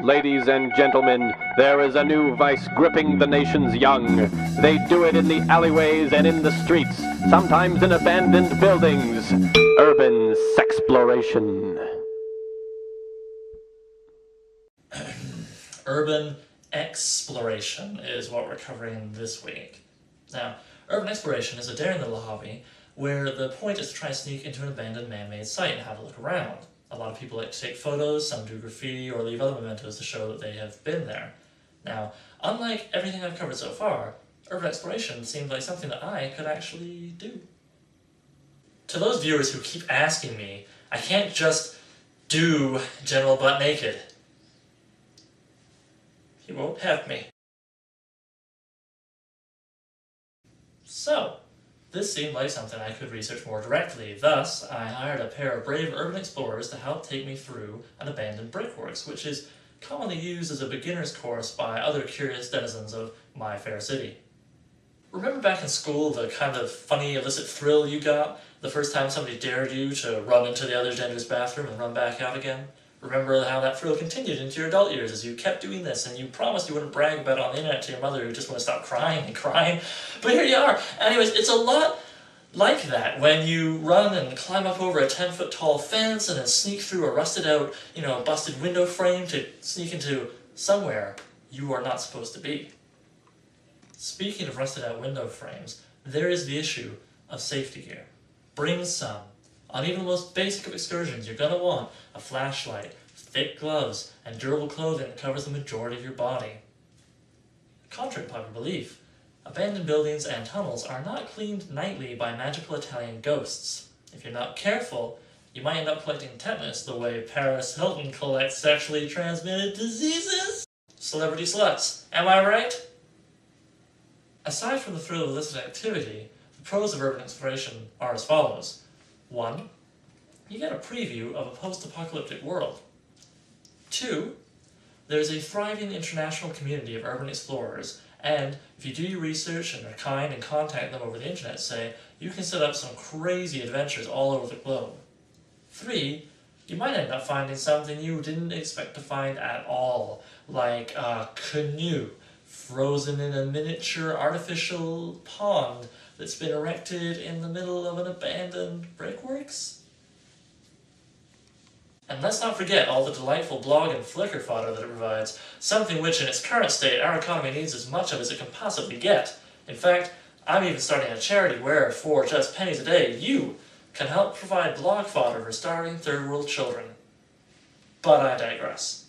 Ladies and gentlemen, there is a new vice gripping the nation's young. They do it in the alleyways and in the streets, sometimes in abandoned buildings. Urban sexploration. Urban exploration is what we're covering this week. Now, urban exploration is a daring little hobby where the point is to try and sneak into an abandoned man-made site and have a look around. A lot of people like to take photos, some do graffiti, or leave other mementos to show that they have been there. Now, unlike everything I've covered so far, urban exploration seemed like something that I could actually do. To those viewers who keep asking me, I can't just do general butt naked. You won't have me. So, this seemed like something I could research more directly. Thus, I hired a pair of brave urban explorers to help take me through an abandoned brickworks, which is commonly used as a beginner's course by other curious denizens of my fair city. Remember back in school the kind of funny illicit thrill you got the first time somebody dared you to run into the other gender's bathroom and run back out again? Remember how that thrill continued into your adult years as you kept doing this and you promised you wouldn't brag about it on the internet to your mother who just want to stop crying and crying. But here you are. Anyways, it's a lot like that when you run and climb up over a 10-foot tall fence and then sneak through a rusted out, busted window frame to sneak into somewhere you are not supposed to be. Speaking of rusted out window frames, there is the issue of safety gear. Bring some. On even the most basic of excursions, you're going to want a flashlight, thick gloves, and durable clothing that covers the majority of your body. Contrary to popular belief, abandoned buildings and tunnels are not cleaned nightly by magical Italian ghosts. If you're not careful, you might end up collecting tetanus the way Paris Hilton collects sexually transmitted diseases. Celebrity sluts, am I right? Aside from the thrill of illicit activity, the pros of urban exploration are as follows. 1. You get a preview of a post-apocalyptic world. 2. There's a thriving international community of urban explorers, and if you do your research and are kind and contact them over the internet, say, you can set up some crazy adventures all over the globe. 3. You might end up finding something you didn't expect to find at all, like a canoe frozen in a miniature artificial pond that's been erected in the middle of an abandoned brickworks? And let's not forget all the delightful blog and Flickr fodder that it provides, something which in its current state our economy needs as much of as it can possibly get. In fact, I'm even starting a charity where, for just pennies a day, you can help provide blog fodder for starving third world children. But I digress.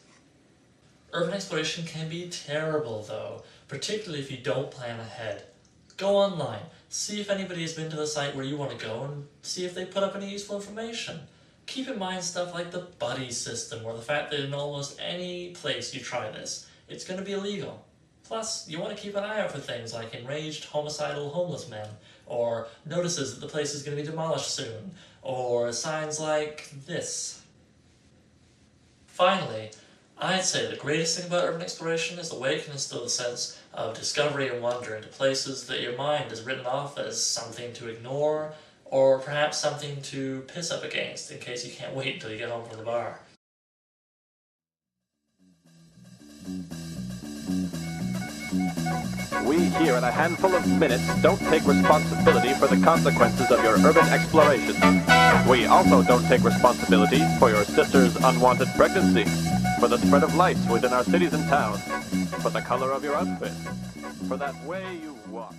Urban exploration can be terrible though, particularly if you don't plan ahead. Go online, see if anybody has been to the site where you want to go, and see if they put up any useful information. Keep in mind stuff like the buddy system, or the fact that in almost any place you try this, it's going to be illegal. Plus, you want to keep an eye out for things like enraged homicidal homeless men, or notices that the place is going to be demolished soon, or signs like this. Finally, I'd say the greatest thing about urban exploration is the way it can instill the sense of discovery and wonder into places that your mind has written off as something to ignore, or perhaps something to piss up against in case you can't wait until you get home from the bar. We here at A Handful of Minutes don't take responsibility for the consequences of your urban exploration. We also don't take responsibility for your sister's unwanted pregnancy, for the spread of lice within our cities and towns, for the color of your outfit, for that way you walk.